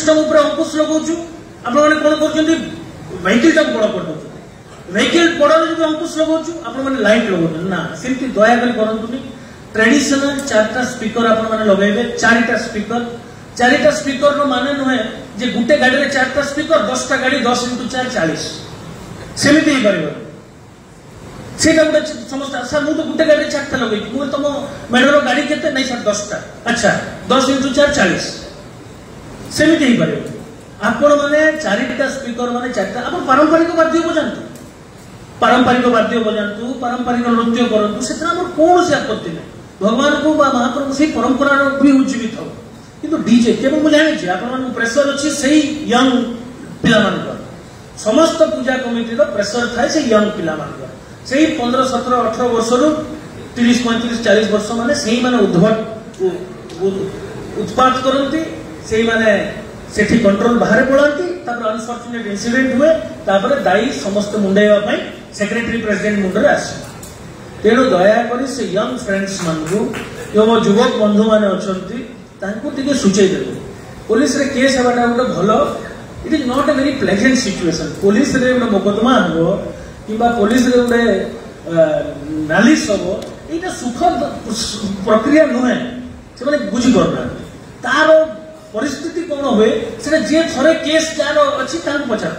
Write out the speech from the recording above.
system ऊपर अंकुश लगाउछु आपण माने कोन करछन्ती व्हीकल टा बड़ कर दउछु व्हीकल बड़ जो अंकुश लगाउछु आपण माने लाइट लगाउछु ना सेमती दया कर करंतुनी ट्रेडिशनल चारटा स्पीकर आपण माने लगाइबे चारटा स्पीकर नो माने नहे जे गुटे गाड़ी रे चारटा स्पीकर 10टा गाड़ी 10 × 4 40 सेमिति ही परिबो सेटा गुटे समस्त सर मु तो गुटे गाड़ी चारटा लगै मु तुम मेडरो गाड़ी केते नै सर 10टा अच्छा 10 × 4 40 सेमिति ही परिबो आपण माने चारटा स्पीकर माने चारटा आपण पारंपरिक वाद्य बजांतु पारंपरिक नृत्य करंतु सेतरा हमर कोन से आपत्ति नै भगवान को बा महाप्रभु से परंपरा भी उज्जीवित हो किंतु डीजे केवल मु जानि छी आपण मन प्रेशर अछि सेही यंग पिला मान समस्त पूजा कमिटी रो प्रेशर थाए से यंग पिला मान सेही 15 17 18 वर्ष रु 30 35 40 वर्ष माने सेही माने उत्पाद करंती सेही माने सेठी कंट्रोल बाहर पड़ाती तापर अनफॉर्चुनेट इंसिडेंट हुए तापर दाई समस्त मुंडेवा पई सेक्रेटरी प्रेसिडेंट मुंडरे आसी तेणु दया करी से यंग फ्रेंड्स मान को जो मो युवक बंधु माने अछंती तांको टिके सुचै देबे पुलिस रे केस हेबाटा गोटे भलो it is not a very pleasant situation police रे गोटे मुकदमा हबो किबा पुलिस रे गोटे नालिश हबो एटा सुखद प्रक्रिया नहे से माने बुझी करना तार परिस्थिति कौन हुए से जे थरे केस जार अच्छी तांको पचार